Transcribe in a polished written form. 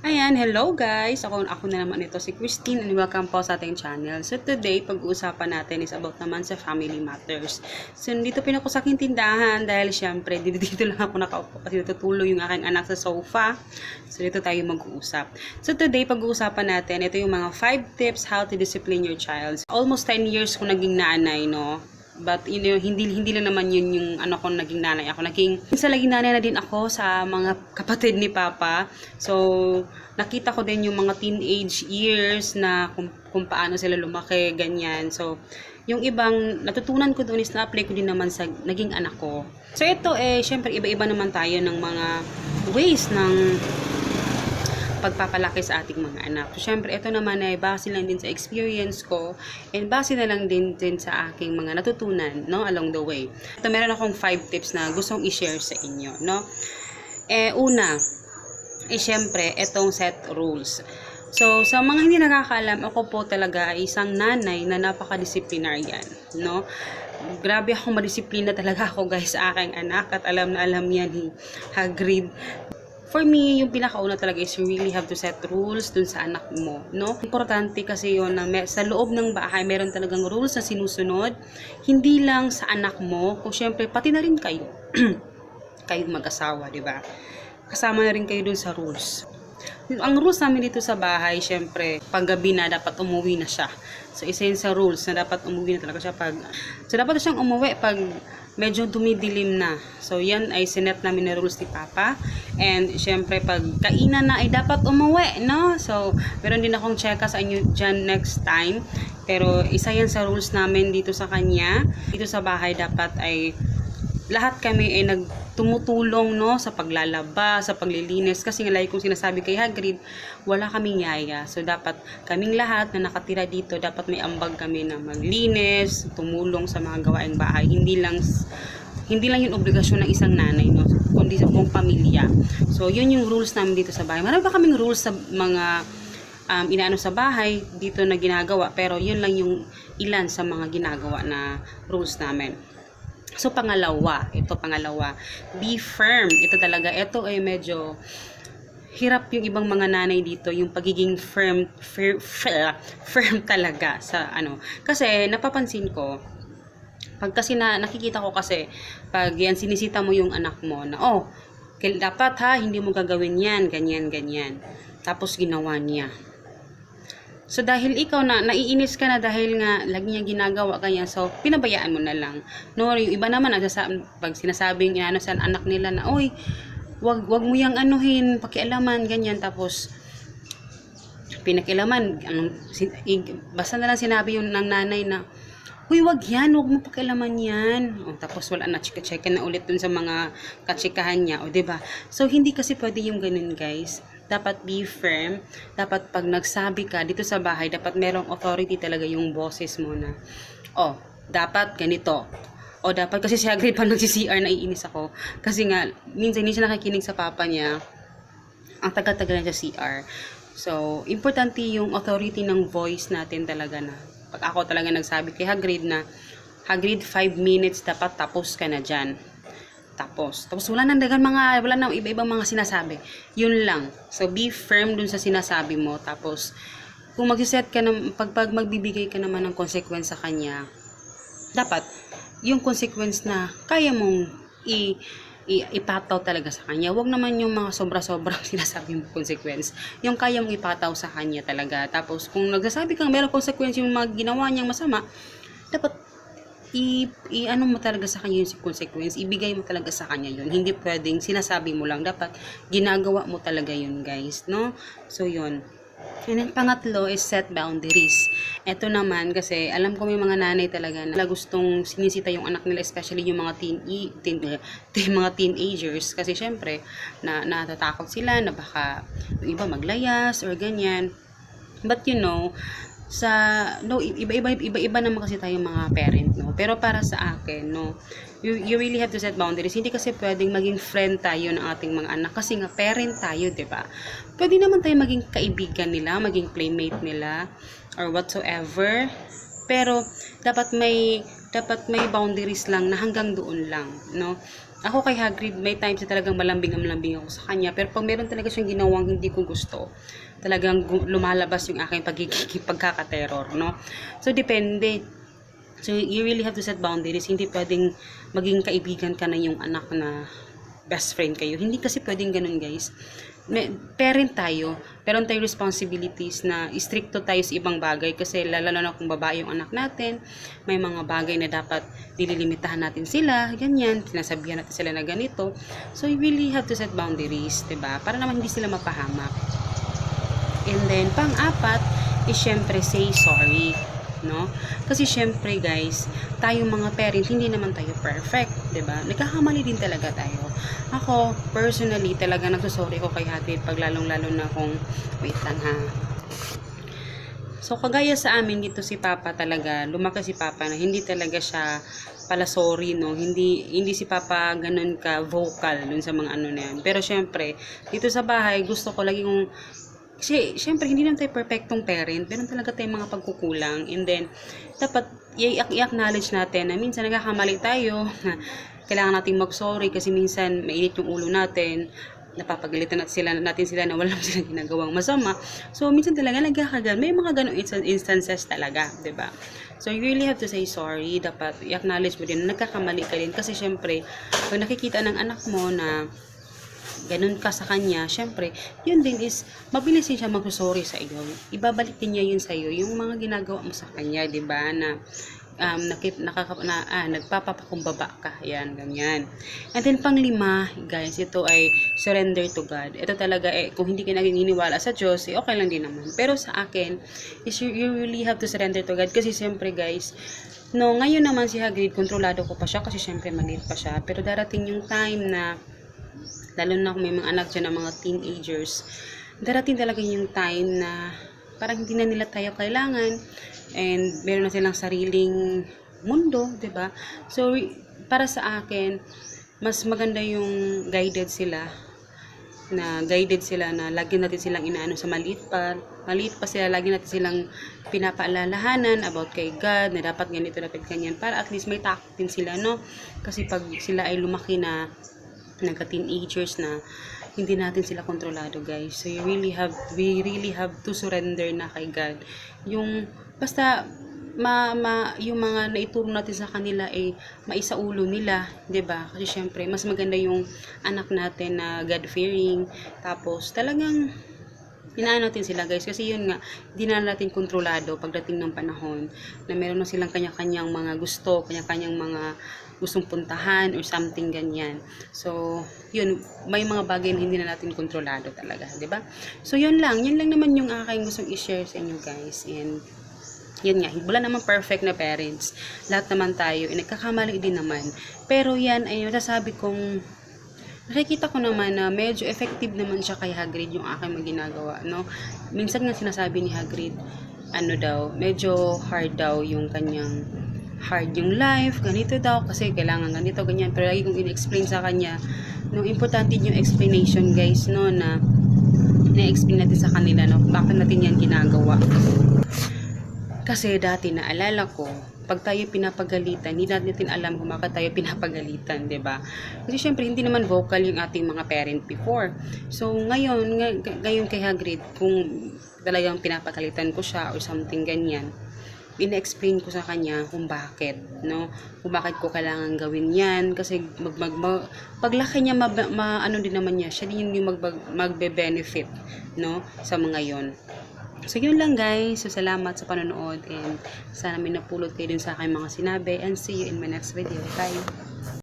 Ayan, hello guys! Ako na naman ito, si Christine, and welcome po sa ating channel. So today, pag-uusapan natin is about naman sa family matters. So dito pinako sa aking tindahan dahil syempre, dito lang ako nakaupo kasi natutuloy yung aking anak sa sofa. So dito tayo mag-uusap. So today, pag-uusapan natin, ito yung mga 5 tips how to discipline your child. Almost 10 years ko naging nanay, no? But hindi lang naman yun yung ano ko naging nanay ako. Minsan naging nanay na din ako sa mga kapatid ni Papa. So, nakita ko din yung mga teenage years na kung paano sila lumaki, ganyan. So, yung ibang natutunan ko doon is na-apply ko din naman sa naging anak ko. So, ito syempre iba-iba naman tayo ng mga ways ng pagpapalaki sa ating mga anak. So, syempre, ito naman ay base lang din sa experience ko and base na lang din sa aking mga natutunan, no, along the way. Ito, meron akong 5 tips na gustong i-share sa inyo, no. Una, syempre, itong set rules. So, sa mga hindi nakakaalam, ako po talaga ay isang nanay na napaka-disciplinarian, no. Grabe akong madisiplina talaga ako guys sa aking anak at alam na alam yan ni Hagrid. For me, yung pinakauna talaga is you really have to set rules dun sa anak mo, no? Importante kasi yun na sa loob ng bahay, meron talagang rules na sinusunod. Hindi lang sa anak mo, kung syempre, pati na rin kayo. Kayo mag-asawa, di ba? Kasama na rin kayo dun sa rules. Ang rules namin dito sa bahay, syempre, pag gabi na, dapat umuwi na siya. So, isa yun sa rules na dapat umuwi na talaga siya So, dapat na siyang umuwi pag medyo dumidilim na. So, yan ay sinet namin na rules ni Papa. And, syempre, pag kainan na ay dapat umuwi, no? So, meron din akong checka sa inyo dyan next time. Pero, isa yan sa rules namin dito sa kanya. Dito sa bahay, dapat ay lahat kami ay nagtumutulong, no, sa paglalaba, sa paglilinis. Kasi nga, like kung sinasabi kay Hagrid, wala kaming yaya. So, dapat kaming lahat na nakatira dito, dapat may ambag kami na maglinis, tumulong sa mga gawaing bahay. Hindi lang yung obligasyon ng isang nanay, no, kundi sa buong pamilya. So, yun yung rules namin dito sa bahay. Marami pa kaming rules sa mga inaano sa bahay dito na ginagawa. Pero, yun lang yung ilan sa mga ginagawa na rules namin. So, pangalawa, be firm. Ito ay medyo hirap yung ibang mga nanay dito, yung pagiging firm talaga sa ano. Kasi, napapansin ko, kasi nakikita ko kasi, pag yan sinisita mo yung anak mo, na, dapat hindi mo gagawin yan, ganyan. Tapos, ginawa niya. So, dahil ikaw naiinis ka na dahil nga lagi niya ginagawa kanya, so, pinabayaan mo na lang. No, yung iba naman, pag sinasabing sa anak nila na, wag mo yang anuhin, pakialaman, ganyan, tapos, pinakialaman, basta na lang sinabi yung ng nanay na, wag mo pakialaman yan. Tapos wala na, chika-chika na ulit dun sa mga katsikahan niya, diba? So, hindi kasi pwede yung ganun, guys. Dapat be firm. Dapat pag nagsabi ka dito sa bahay, dapat merong authority talaga yung boses mo na, dapat ganito. Dapat, kasi si Hagrid pa nagsi-CR, naiinis ako. Kasi nga, minsan hindi siya nakikinig sa papa niya. Ang tagal-tagal na siya CR. So, importante yung authority ng voice natin talaga na, pag ako talaga nagsabi kay Hagrid na, Hagrid, 5 minutes dapat tapos ka na dyan. Tapos wala nang iba-ibang mga sinasabi. Yun lang. So, be firm dun sa sinasabi mo. Tapos, kung mag-set ka na, pag magbibigay ka naman ng consequence sa kanya, dapat, yung consequence na kaya mong ipataw talaga sa kanya. Huwag naman yung mga sobra-sobrang sinasabi mo consequence. Yung kaya mong ipataw sa kanya talaga. Tapos, kung nagsasabi kang meron consequence yung mga ginawa niyang masama, dapat ano mo talaga sa kanya yung consequence, ibigay mo talaga sa kanya yun. Hindi pwedeng sinasabi mo lang, dapat ginagawa mo talaga yun, guys, no? So, yun. And then, pangatlo is set boundaries. Ito naman, kasi alam ko may mga nanay talaga na gustong sinisita yung anak nila, especially yung mga mga teenagers. Kasi, syempre, natatakot sila na baka yung iba maglayas or ganyan. But, iba-iba naman kasi tayo mga parent, no? Pero para sa akin, no, you really have to set boundaries. Hindi kasi pwedeng maging friend tayo ng ating mga anak kasi nga parent tayo, 'di ba? Pwede naman tayo maging kaibigan nila, maging playmate nila or whatsoever. Pero dapat may boundaries lang na hanggang doon lang, no? ako kay Hagrid, may times na talagang malambing ako sa kanya. Pero pag meron talaga siyang ginawang hindi ko gusto, talagang lumalabas yung aking pagkakaterror, no? So, depende. So, you really have to set boundaries. Hindi pwedeng maging kaibigan ka na yung anak na best friend kayo. Hindi kasi pwedeng ganun, guys. Parent tayo, meron tayong responsibilities na stricto tayo sa ibang bagay kasi lalo na kung babae yung anak natin, may mga bagay na dapat dililimitahan natin sila, ganyan, sinasabihan natin sila na ganito. So, you really have to set boundaries, diba? Para naman hindi sila mapahamak. And then, pang-apat is syempre say sorry, no? Kasi syempre guys, tayong mga parent, hindi naman tayo perfect, 'di ba? Nagkakamali din talaga tayo. Ako, personally, talaga nagsusorry ko kay Hagrid pag lalong-lalo na kung wait lang ha. So, kagaya sa amin dito si Papa talaga, lumaki si Papa na hindi talaga siya pala sorry, no? Hindi si Papa ganun ka vocal dun sa mga ano na yan. Pero syempre, dito sa bahay, gusto ko lagi kong kasi, syempre, hindi naman tayo perfectong parent. Meron talaga tayong mga pagkukulang. And then, dapat i-acknowledge natin na minsan nagkakamali tayo. Kailangan natin mag-sorry kasi minsan mainit yung ulo natin. Napapagalitan natin sila na wala silang ginagawang masama. So, minsan talaga nagkakagan. May mga ganong instances talaga, 'di ba? So, you really have to say sorry. Dapat i-acknowledge mo din na nagkakamali ka din. Kasi, syempre, pag nakikita ng anak mo na ganun ka sa kanya, syempre, yun din is, mabilis din siya mag-sorry sa iyo. Ibabalik din niya yun sa iyo, yung mga ginagawa mo sa kanya, di ba, na nagpapapakumbaba ka, yan, ganyan. And then, pang-5, guys, ito ay surrender to God. Ito talaga, kung hindi ka naniniwala sa Diyos, okay lang din naman. Pero sa akin, is you really have to surrender to God. Kasi, syempre, guys, no, ngayon naman si Hagrid, kontrolado ko pa siya kasi syempre maliit pa siya. Pero darating yung time na lalo na kung may mga anak dyan ng mga teenagers, darating talaga yung time na parang hindi na nila tayo kailangan and meron na silang sariling mundo, 'di ba? So, para sa akin, mas maganda yung guided sila na lagi natin silang inaano sa maliit pa sila, lagi natin silang pinapaalalahanan about kay God, na dapat ganito, dapat ganyan, para at least may takot din sila, no? Kasi pag sila ay lumaki na nagka-teenagers na, hindi natin sila kontrolado, guys. So, we really have to surrender na kay God. Yung, basta, yung mga naituro natin sa kanila ay maisaulo nila, 'di ba? Kasi syempre, mas maganda yung anak natin na God-fearing. Tapos, talagang, inaano natin sila, guys. Kasi yun nga, hindi na natin kontrolado pagdating ng panahon na meron na silang kanya-kanyang mga gusto, kanya-kanyang mga gustong puntahan or something ganyan. So, yun, may mga bagay na hindi na natin kontrolado talaga, 'di ba? So, yun lang naman yung aking gustong i-share sa inyo, guys. And yun nga, wala naman perfect na parents. Lahat naman tayo, nagkakamali din naman. Pero yan ay masasabi kong nakikita ko naman na medyo effective naman siya kay Hagrid yung aking maginagawa, no? Minsan nga sinasabi ni Hagrid, ano daw, medyo hard daw yung kanyang hard yung life, ganito daw, kasi kailangan ganito, ganyan. Pero lagi kong in-explain sa kanya, no, importante yung explanation, guys, no, na na-explain natin sa kanila, no, bakit natin yan ginagawa. Kasi dati naalala ko, pag tayo pinapagalitan, hindi natin alam kung bakit tayo pinapagalitan, 'di ba? Kasi syempre hindi naman vocal yung ating mga parent before. So ngayon kay Hagrid, kung talagang pinapagalitan ko siya or something ganyan, ina-explain ko sa kanya kung bakit, no? Kung bakit ko kailangan gawin 'yan kasi paglaki niya ano din naman niya, siya din yung magbe-benefit, no, sa mga 'yon. So, yun lang, guys. So, salamat sa panonood and sana may napulot kayo din sa aking mga sinabi and see you in my next video. Bye!